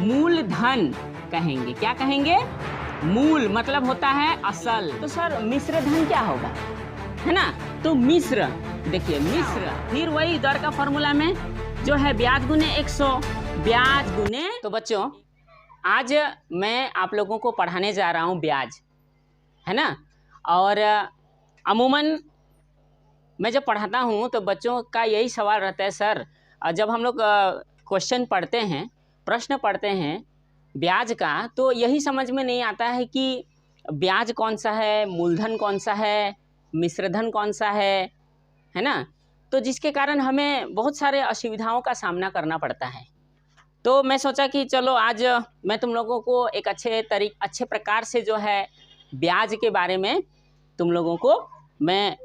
मूलधन कहेंगे। क्या कहेंगे? मूल मतलब होता है असल। तो सर मिश्र धन क्या होगा, है ना? तो मिश्र, देखिए मिश्र फिर वही दर का फॉर्मूला में जो है ब्याज गुने 100, ब्याज गुने। तो बच्चों आज मैं आप लोगों को पढ़ाने जा रहा हूँ ब्याज, है ना? और अमूमन मैं जब पढ़ाता हूँ तो बच्चों का यही सवाल रहता है, सर जब हम लोग क्वेश्चन पढ़ते हैं, प्रश्न पढ़ते हैं ब्याज का, तो यही समझ में नहीं आता है कि ब्याज कौन सा है, मूलधन कौन सा है, मिश्रधन कौन सा है ना? तो जिसके कारण हमें बहुत सारे असुविधाओं का सामना करना पड़ता है। तो मैं सोचा कि चलो आज मैं तुम लोगों को एक अच्छे प्रकार से जो है ब्याज के बारे में तुम लोगों को मैं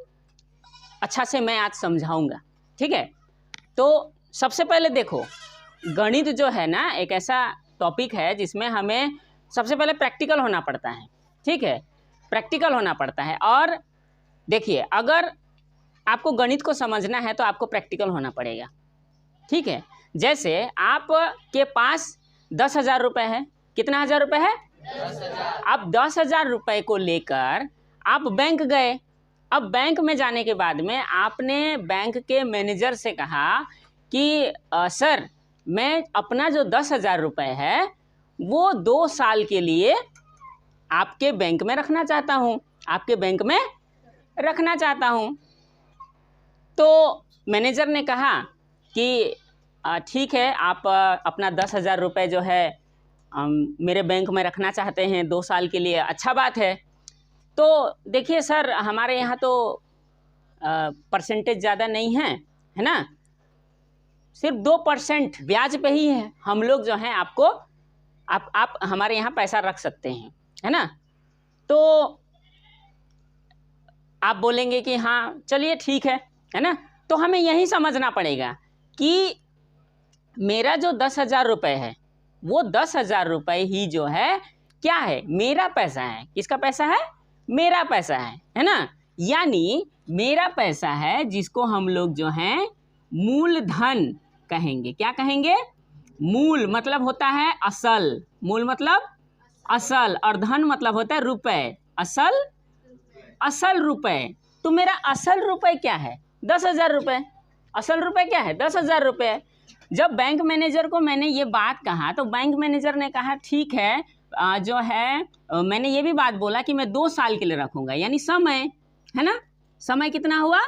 अच्छा से मैं आज समझाऊंगा, ठीक है? तो सबसे पहले देखो, गणित जो है ना एक ऐसा टॉपिक है जिसमें हमें सबसे पहले प्रैक्टिकल होना पड़ता है, ठीक है? प्रैक्टिकल होना पड़ता है। और देखिए अगर आपको गणित को समझना है तो आपको प्रैक्टिकल होना पड़ेगा, ठीक है? जैसे आप के पास 10,000 रुपये है। कितना हज़ार रुपये है? 10,000। आप 10,000 रुपये को लेकर आप बैंक गए। अब बैंक में जाने के बाद में आपने बैंक के मैनेजर से कहा कि सर मैं अपना जो 10,000 रुपये है वो 2 साल के लिए आपके बैंक में रखना चाहता हूँ, आपके बैंक में रखना चाहता हूँ। तो मैनेजर ने कहा कि ठीक है, आप अपना 10,000 रुपये जो है मेरे बैंक में रखना चाहते हैं 2 साल के लिए, अच्छा बात है। तो देखिए सर हमारे यहाँ तो परसेंटेज ज़्यादा नहीं है ना? सिर्फ 2% ब्याज पे ही है हम लोग जो हैं आपको आप हमारे यहाँ पैसा रख सकते हैं, है ना? तो आप बोलेंगे कि हाँ चलिए ठीक है ना? तो हमें यही समझना पड़ेगा कि मेरा जो 10,000 रुपये है वो 10,000 रुपये ही जो है क्या है? मेरा पैसा है। किसका पैसा है? मेरा पैसा है ना? यानी मेरा पैसा है जिसको हम लोग जो हैं मूलधन कहेंगे। क्या कहेंगे? मूल मतलब होता है असल, मूल मतलब असल, और धन मतलब होता है रुपए। असल रुपए। तो मेरा असल रुपए क्या है? 10,000 रुपये। असल रुपए क्या है? 10,000 रुपये। जब बैंक मैनेजर को मैंने ये बात कहा तो बैंक मैनेजर ने कहा ठीक है, जो है मैंने ये भी बात बोला कि मैं 2 साल के लिए रखूँगा, यानी समय, है ना? समय कितना हुआ?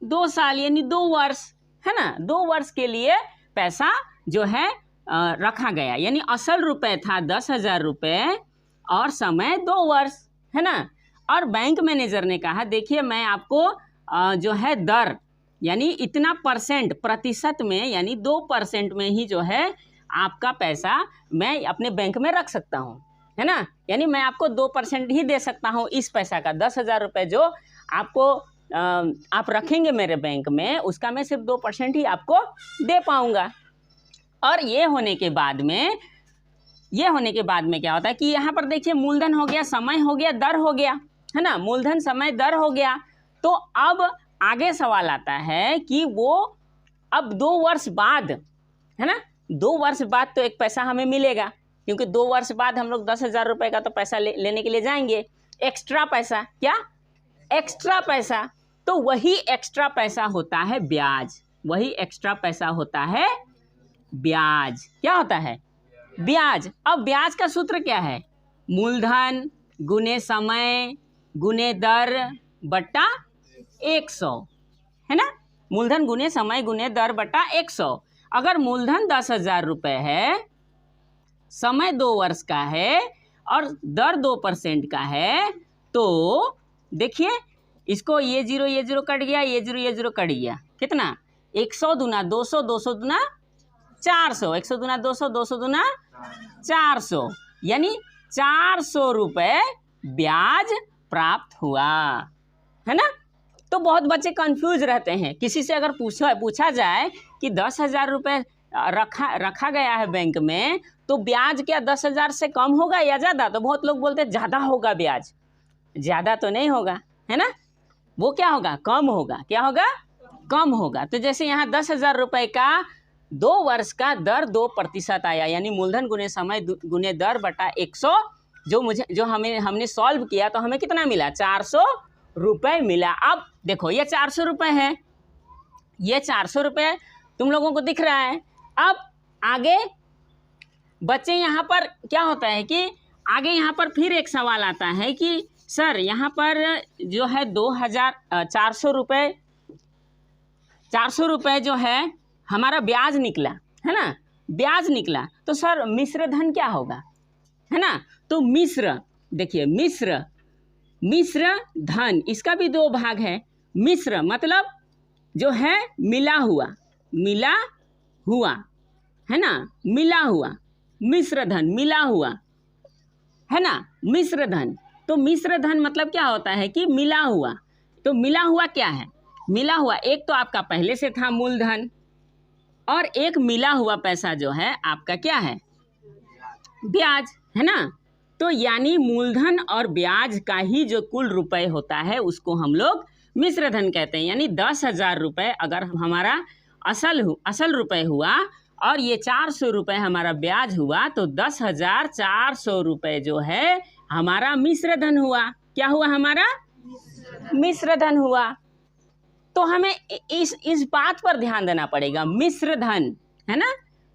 2 साल यानी 2 वर्ष, है ना? 2 वर्ष के लिए पैसा जो है रखा गया, यानी असल रुपए था 10,000 रुपये और समय 2 वर्ष, है ना? और बैंक मैनेजर ने कहा देखिए मैं आपको जो है दर यानी इतना प्रतिशत में यानी 2% में ही जो है आपका पैसा मैं अपने बैंक में रख सकता हूँ, है ना? यानी मैं आपको 2% ही दे सकता हूँ इस पैसा का। 10,000 रुपये जो आपको आप रखेंगे मेरे बैंक में, उसका मैं सिर्फ 2% ही आपको दे पाऊँगा। और ये होने के बाद में क्या होता है कि यहाँ पर देखिए मूलधन हो गया, समय हो गया, दर हो गया, है ना? मूलधन, समय, दर हो गया। तो अब आगे सवाल आता है कि वो अब 2 वर्ष बाद, है ना? 2 वर्ष बाद तो एक पैसा हमें मिलेगा, क्योंकि 2 वर्ष बाद हम लोग 10,000 रुपये का तो पैसा लेने के लिए जाएंगे। एक्स्ट्रा पैसा, क्या? एक्स्ट्रा पैसा। तो वही एक्स्ट्रा पैसा होता है ब्याज। वही एक्स्ट्रा पैसा होता है ब्याज। क्या होता है? ब्याज। अब ब्याज का सूत्र क्या है? मूलधन गुने समय गुने दर बट्टा 100, है ना? मूलधन गुने समय गुने दर बट्टा 100। अगर मूलधन 10,000 रुपये है, समय 2 वर्ष का है और दर 2% का है, तो देखिए इसको ये जीरो कट गया, ये जीरो कट गया। कितना? 100 दूना 200, 200 दूना 400, 100 दूना 200, 200 दूना 400, यानी 400 रुपये ब्याज प्राप्त हुआ, है ना? तो बहुत बच्चे कंफ्यूज रहते हैं। किसी से अगर पूछा जाए कि 10,000 रुपये रखा गया है बैंक में, तो ब्याज क्या 10,000 से कम होगा या ज़्यादा? तो बहुत लोग बोलते हैं ज़्यादा होगा ब्याज। ज़्यादा तो नहीं होगा, है ना? वो क्या होगा? कम होगा। क्या होगा? कम होगा। तो जैसे यहाँ 10,000 रुपये का 2 वर्ष का दर 2% आया, यानी मूलधन गुने समय गुने दर बटा 100, जो हमने सॉल्व किया तो हमें कितना मिला, 400 रुपये मिला। अब देखो ये 400 रुपये है, ये 400 रुपये तुम लोगों को दिख रहा है। अब आगे बच्चे यहाँ पर क्या होता है कि आगे यहाँ पर फिर एक सवाल आता है कि सर यहाँ पर जो है 400 रुपये जो है हमारा ब्याज निकला है ना, ब्याज निकला, तो सर मिश्र धन क्या होगा, है ना। तो मिश्र, देखिए मिश्र धन, इसका भी 2 भाग है। मिश्र मतलब जो है मिला हुआ है ना, मिला हुआ, मिश्र धन मिला हुआ है ना, मिश्र धन। तो मिश्र धन मतलब क्या होता है कि मिला हुआ। तो मिला हुआ क्या है, मिला हुआ एक तो आपका पहले से था मूलधन, और एक मिला हुआ पैसा जो है आपका क्या है, ब्याज, है ना। तो यानी मूलधन और ब्याज का ही जो कुल रुपए होता है उसको हम लोग मिश्र धन कहते हैं। यानी 10,000 रुपये अगर हमारा असल रुपए हुआ और ये 400 रुपये हमारा ब्याज हुआ, तो 10,400 रुपये जो है हमारा मिश्र धन हुआ। क्या हुआ, हमारा मिश्र धन हुआ। तो हमें इस बात पर ध्यान देना पड़ेगा, मिश्र धन, है ना।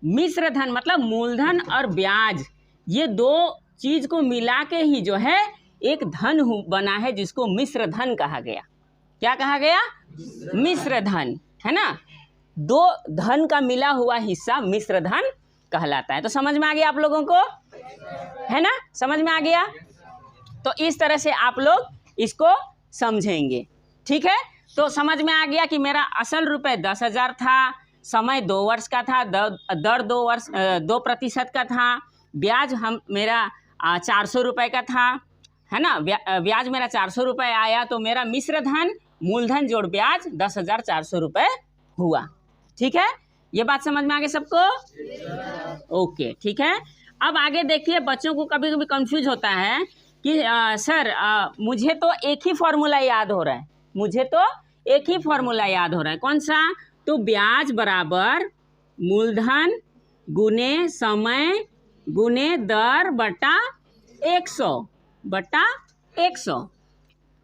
मिश्र धन मतलब मूलधन और ब्याज, ये 2 चीज को मिला के ही जो है एक धन बना है, जिसको मिश्र धन कहा गया। क्या कहा गया, मिश्र धन, है ना। 2 धन का मिला हुआ हिस्सा मिश्र धन कहलाता है। तो समझ में आ गया आप लोगों को, है ना, समझ में आ गया। तो इस तरह से आप लोग इसको समझेंगे, ठीक है। तो समझ में आ गया कि मेरा असल रुपए 10,000 था, समय 2 वर्ष का था, दर 2% का था, ब्याज मेरा 400 रुपये का था, है ना। ब्याज मेरा 400 रुपये आया, तो मेरा मिश्र धन मूलधन जोड़ ब्याज 10,400 रुपये हुआ। ठीक है, ये बात समझ में आ गई सबको, ओके, ठीक है। अब आगे देखिए, बच्चों को कभी कभी कंफ्यूज होता है कि सर मुझे तो एक ही फॉर्मूला याद हो रहा है, कौन सा, तो ब्याज बराबर मूलधन गुने समय गुने दर बटा 100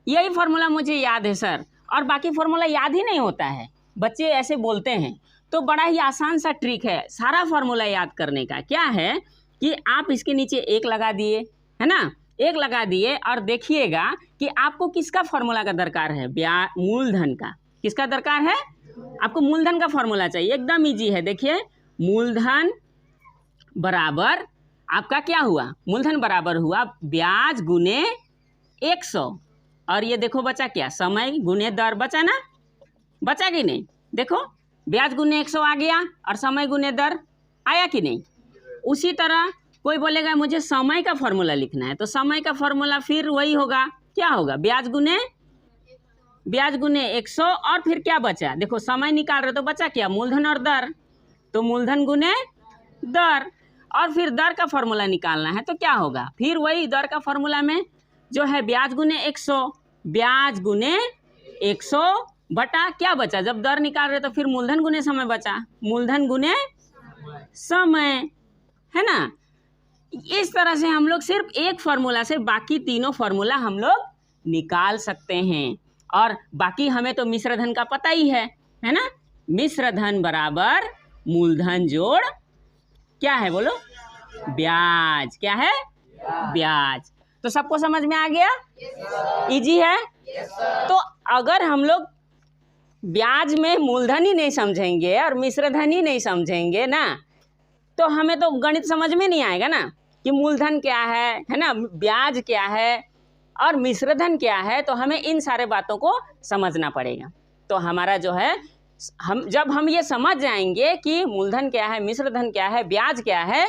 यही फॉर्मूला मुझे याद है सर, और बाकी फॉर्मूला याद ही नहीं होता है, बच्चे ऐसे बोलते हैं। तो बड़ा ही आसान सा ट्रिक है सारा फॉर्मूला याद करने का। क्या है कि आप इसके नीचे 1 लगा दिए, है ना, 1 लगा दिए, और देखिएगा कि आपको किसका फॉर्मूला का दरकार है, मूलधन का। किसका दरकार है, आपको मूलधन का फॉर्मूला चाहिए। एकदम इजी है, देखिए मूलधन बराबर आपका क्या हुआ, मूलधन बराबर हुआ ब्याज गुने 100, और ये देखो बचा क्या, समय गुने दर, बचा ना, बचा कि नहीं, देखो ब्याज गुने 100 आ गया और समय गुने दर आया कि नहीं। उसी तरह कोई बोलेगा मुझे समय का फॉर्मूला लिखना है, तो समय का फॉर्मूला फिर वही होगा, क्या होगा, ब्याज गुने 100, और फिर क्या बचा, देखो समय निकाल रहे तो बचा क्या, मूलधन और दर, तो मूलधन गुने दर, और फिर दर का फॉर्मूला निकालना है, तो क्या होगा, फिर वही दर का फॉर्मूला में जो है ब्याज गुने 100 बटा क्या बचा, जब दर निकाल रहे तो फिर मूलधन गुने समय बचा, मूलधन गुने समय, है ना। इस तरह से हम लोग सिर्फ एक फॉर्मूला से बाकी तीनों फॉर्मूला हम लोग निकाल सकते हैं। और बाकी हमें तो मिश्र धन का पता ही है ना, मिश्र धन बराबर मूलधन जोड़ क्या है, बोलो, ब्याज। क्या है, ब्याज। तो सबको समझ में आ गया, इजी है। तो अगर हम लोग ब्याज में मूलधन ही नहीं समझेंगे और मिश्र धन ही नहीं समझेंगे ना, तो हमें तो गणित समझ में नहीं आएगा ना, कि मूलधन क्या है ना, ब्याज क्या है और मिश्र धन क्या है। तो हमें इन सारे बातों को समझना पड़ेगा। तो हमारा जो है, जब हम ये समझ जाएंगे कि मूलधन क्या है, मिश्र धन क्या है, ब्याज क्या है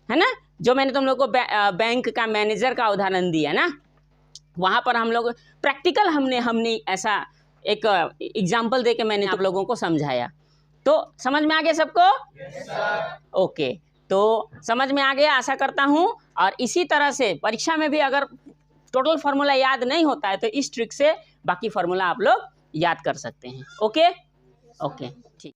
ना, जो मैंने तुम लोग को बैंक का मैनेजर का उदाहरण दिया ना, वहाँ पर हम लोग प्रैक्टिकल हमने ऐसा एक एग्जाम्पल दे के मैंने आप लोगों को समझाया। तो समझ में आ गया सबको, ओके। तो समझ में आ गया, आशा करता हूँ। और इसी तरह से परीक्षा में भी अगर टोटल फार्मूला याद नहीं होता है तो इस ट्रिक से बाकी फार्मूला आप लोग याद कर सकते हैं। ओके, ठीक।